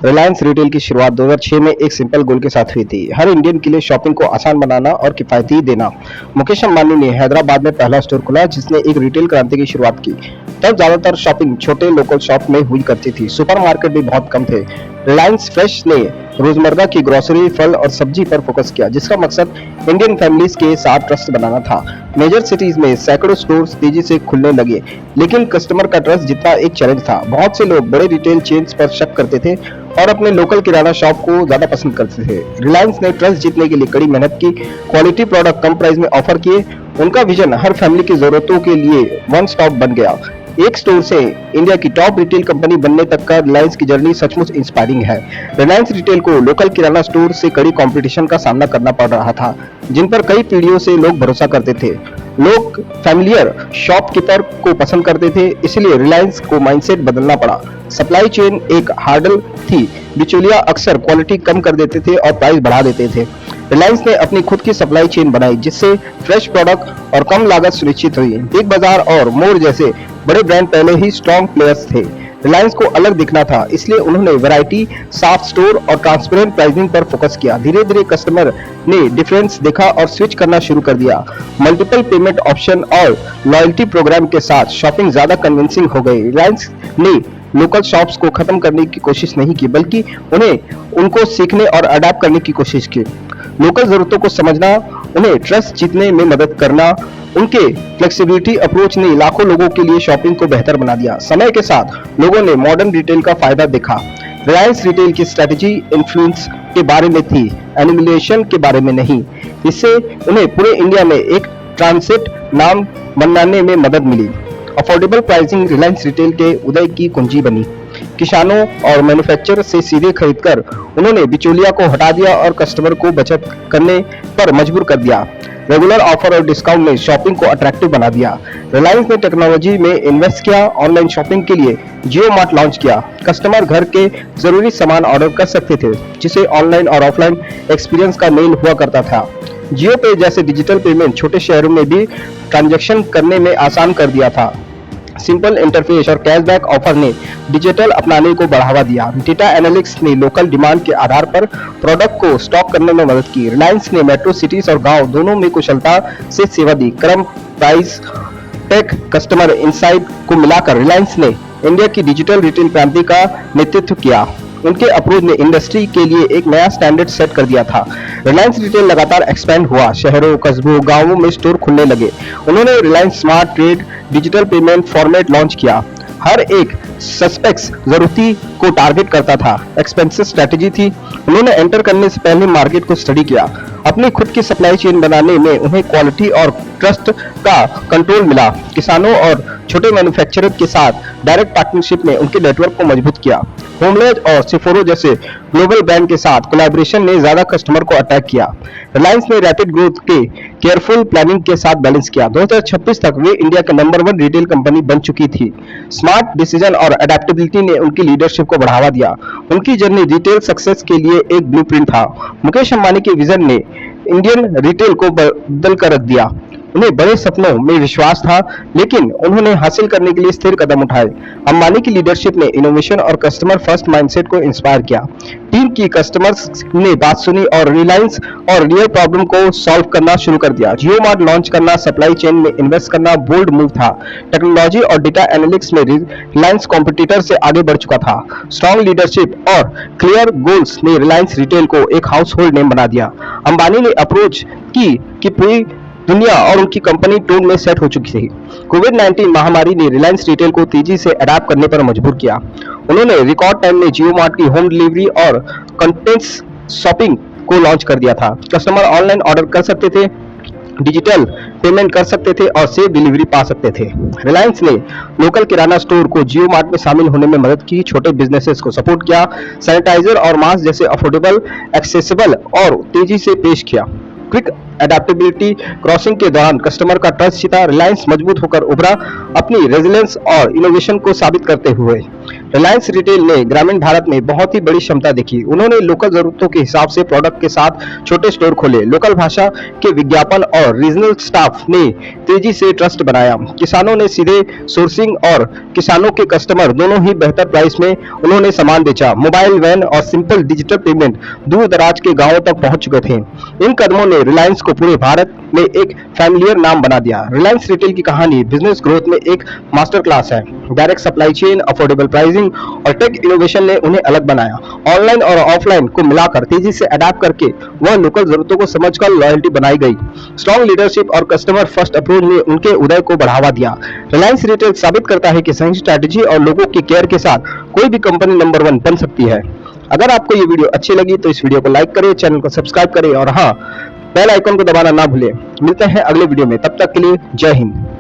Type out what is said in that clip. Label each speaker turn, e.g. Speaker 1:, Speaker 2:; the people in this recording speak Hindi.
Speaker 1: रिलायंस रिटेल की शुरुआत 2006 में एक सिंपल गोल के साथ हुई थी, हर इंडियन के लिए शॉपिंग को आसान बनाना और किफायती देना। मुकेश अंबानी ने हैदराबाद में पहला स्टोर खोला जिसने एक रिटेल क्रांति की शुरुआत की। तब ज्यादातर शॉपिंग छोटे लोकल शॉप में हुई करती थी, सुपरमार्केट भी बहुत कम थे। रिलायंस फ्रेश ने रोजमर्रा की ग्रोसरी, फल और सब्जी पर फोकस किया, जिसका मकसद इंडियन फैमिलीज के साथ ट्रस्ट बनाना था। मेजर सिटीज में सैकड़ों स्टोर्स तेजी से खुलने लगे, लेकिन कस्टमर का ट्रस्ट जितना एक चैलेंज था। बहुत से लोग बड़े रिटेल चेन्स पर शक करते थे और अपने लोकल किराना शॉप को ज्यादा पसंद करते थे। रिलायंस ने ट्रस्ट जीतने के लिए कड़ी मेहनत की, क्वालिटी प्रोडक्ट कम प्राइस में ऑफर किए। उनका विजन हर फैमिली की जरूरतों के लिए वन स्टॉप बन गया। एक स्टोर से इंडिया की टॉप रिटेल कंपनी बनने तक का रिलायंस की जर्नी सचमुच इंस्पायरिंग है। रिलायंस रिटेल को लोकल किराना स्टोर से कड़ी कंपटीशन का सामना करना पड़ रहा था, जिन पर कई पीढ़ियों से लोग भरोसा करते थे। लोग फैमिलियर शॉपकीपर को पसंद करते थे, इसलिए रिलायंस को माइंडसेट बदलना पड़ा। सप्लाई चेन एक हार्डल थी, बिचौलिया अक्सर क्वालिटी कम कर देते थे और प्राइस बढ़ा देते थे। रिलायंस ने अपनी खुद की सप्लाई चेन बनाई, जिससे फ्रेश प्रोडक्ट और कम लागत सुनिश्चित हुई। बिग बाजार और मोर जैसे बड़े ब्रांड पहले ही स्ट्रॉन्ग प्लेयर्स थे। रिलायंस को अलग दिखना था, इसलिए उन्होंने वैरायटी, साफ स्टोर और ट्रांसपेरेंट प्राइसिंग पर फोकस किया। धीरे धीरे कस्टमर ने डिफरेंस देखा और स्विच करना शुरू कर दिया। मल्टीपल पेमेंट ऑप्शन और लॉयल्टी प्रोग्राम के साथ शॉपिंग ज्यादा कन्विंसिंग हो गई। रिलायंस ने लोकल शॉप्स को खत्म करने की कोशिश नहीं की, बल्कि उनको सीखने और अडॉप्ट करने की कोशिश की। लोकल जरूरतों को समझना, उन्हें ट्रस्ट जीतने में मदद करना। उनके फ्लेक्सिबिलिटी अप्रोच ने लाखों लोगों के लिए शॉपिंग को बेहतर बना दिया। समय के साथ लोगों ने मॉडर्न रिटेल का फायदा देखा। रिलायंस रिटेल की स्ट्रेटेजी इन्फ्लुएंस के बारे में थी, एनिमुलेशन के बारे में नहीं। इससे उन्हें पूरे इंडिया में एक ट्रांसिट नाम बनाने में मदद मिली। अफोर्डेबल प्राइसिंग रिलायंस रिटेल के उदय की कुंजी बनी। किसानों और मैन्युफैक्चरर से सीधे खरीदकर उन्होंने बिचौलिया को हटा दिया और कस्टमर को बचत करने पर मजबूर कर दिया। रेगुलर ऑफर और डिस्काउंट ने शॉपिंग को अट्रैक्टिव बना दिया। रिलायंस ने टेक्नोलॉजी में इन्वेस्ट किया, ऑनलाइन शॉपिंग के लिए जियो मार्ट लॉन्च किया। कस्टमर घर के जरूरी सामान ऑर्डर कर सकते थे, जिसे ऑनलाइन और ऑफलाइन एक्सपीरियंस का मेल हुआ करता था। जियो पे जैसे डिजिटल पेमेंट छोटे शहरों में भी ट्रांजैक्शन करने में आसान कर दिया था। सिंपल इंटरफेस और कैशबैक ऑफर ने डिजिटल अपनाने को बढ़ावा दिया। डेटा एनालिटिक्स ने लोकल डिमांड के आधार पर प्रोडक्ट को स्टॉक करने में मदद की। रिलायंस ने मेट्रो सिटीज और गांव दोनों में कुशलता से सेवा दी। क्रम, प्राइस, टेक, कस्टमर इनसाइट को मिलाकर रिलायंस ने इंडिया की डिजिटल रिटेल क्रांति का नेतृत्व किया। उनके अप्रोच ने इंडस्ट्री के लिए एक नया स्टैंडर्ड सेट कर दिया था। रिलायंस रिटेल लगातार एक्सपेंड हुआ, शहरों, कस्बों, गांवों में स्टोर खुलने लगे। उन्होंने Reliance smart trade digital payment format launch किया। हर एक सस्पेक्ट्स जरूरती को टारगेट करता था। एक्सपेंसिव स्ट्रेटेजी थी। उन्होंने एंटर करने से पहले मार्केट को स्टडी किया। अपनी खुद की सप्लाई चेन बनाने में उन्हें क्वालिटी और ट्रस्ट का कंट्रोल मिला। किसानों और छोटे मैन्युफैक्चरर के साथ डायरेक्ट पार्टनरशिप ने उनके नेटवर्क को मजबूत किया। होमलेज और सिफोरो जैसे ग्लोबल ब्रांड के साथ कोलैबोरेशन ने ज्यादा कस्टमर को अटैक किया। रिलायंस ने रैपिड ग्रोथ के केयरफुल प्लानिंग के साथ बैलेंस किया। 2026 तक वे इंडिया का नंबर 1 रिटेल कंपनी बन चुकी थी। स्मार्ट डिसीजन और अडेप्टेबिलिटी ने उनकी लीडरशिप को बढ़ावा दिया। उनकी जर्नी रिटेल सक्सेस के लिए एक ब्लूप्रिंट था। मुकेश अंबानी के विजन ने इंडियन रिटेल को बदल कर रख दिया। उन्हें बड़े सपनों में विश्वास था, लेकिन उन्होंने हासिल करने के लिए स्थिर कदम उठाए। अंबानी की लीडरशिप ने इनोवेशन और कस्टमर फर्स्ट माइंडसेट को इंस्पायर किया। टीम की कस्टमर्स ने बात सुनी और रिलायंस और रियल प्रॉब्लम को सॉल्व करना शुरू कर दिया। जियो मार्ट लॉन्च करना, सप्लाई चेन में इन्वेस्ट करना बोल्ड मूव था। टेक्नोलॉजी और डेटा एनालिटिक्स में रिलायंस कॉम्पिटिटर से आगे बढ़ चुका था। स्ट्रॉन्ग लीडरशिप और क्लियर गोल्स ने रिलायंस रिटेल को एक हाउस होल्ड नेम बना दिया। अंबानी ने अप्रोच की कि पूरी दुनिया और उनकी कंपनी टोन में सेट हो चुकी थी। कोविड-19 महामारी ने रिलायंस रिटेल को तेजी से अडॉप्ट करने पर मजबूर किया। उन्होंने रिकॉर्ड टाइम में जियो मार्ट की होम डिलीवरी और कंटेंट्स शॉपिंग को लॉन्च कर दिया था। कस्टमर ऑनलाइन ऑर्डर कर सकते थे, डिजिटल पेमेंट कर सकते थे और सेफ डिलीवरी पा सकते थे। रिलायंस ने लोकल किराना स्टोर को जियो मार्ट में शामिल होने में मदद की, छोटे बिजनेसेस को सपोर्ट किया, सैनिटाइजर और मास्क जैसे अफोर्डेबल, एक्सेसिबल और तेजी से पेश किया। क्विक एडेप्टेबिलिटी क्रॉसिंग के दौरान कस्टमर का ट्रस्ट जीता, रिलायंस मजबूत होकर उभरा, अपनी रेजिलेंस और इनोवेशन को साबित करते हुए। रिलायंस रिटेल ने ग्रामीण भारत में बहुत ही बड़ी क्षमता देखी। उन्होंने लोकल जरूरतों के हिसाब से प्रोडक्ट के साथ छोटे स्टोर खोले, लोकल भाषा के विज्ञापन और रीजनल स्टाफ ने तेजी से ट्रस्ट बनाया। किसानों ने सीधे सोर्सिंग और किसानों के कस्टमर दोनों ही बेहतर प्राइस में उन्होंने सामान बेचा। मोबाइल वैन और सिंपल डिजिटल पेमेंट दूर दराज के गांवों तक पहुंच चुके थे। इन कदमों ने रिलायंस को पूरे भारत में एक फैमिलियर नाम बना दिया। रिलायंस रिटेल की कहानी बिजनेस ग्रोथ में एक मास्टर क्लास है। Direct supply chain, affordable pricing और टेक इनोवेशन ने उन्हें अलग बनाया। ऑनलाइन और ऑफलाइन को मिलाकर तेजी से अडैप्ट करके वह लोकल जरूरतों को समझकर लॉयल्टी बनाई गई। स्ट्रॉन्ग लीडरशिप और कस्टमर फर्स्ट अप्रोच ने उनके उदय को बढ़ावा दिया। रिलायंस रिटेल साबित करता है कि सही स्ट्रैटेजी और लोगों की केयर के साथ कोई भी कंपनी नंबर 1 बन सकती है। अगर आपको ये वीडियो अच्छी लगी तो इस वीडियो को लाइक करें, चैनल को सब्सक्राइब करें और हाँ, बेल आइकन को दबाना ना भूलें। मिलते हैं अगले वीडियो में, तब तक के लिए जय हिंद।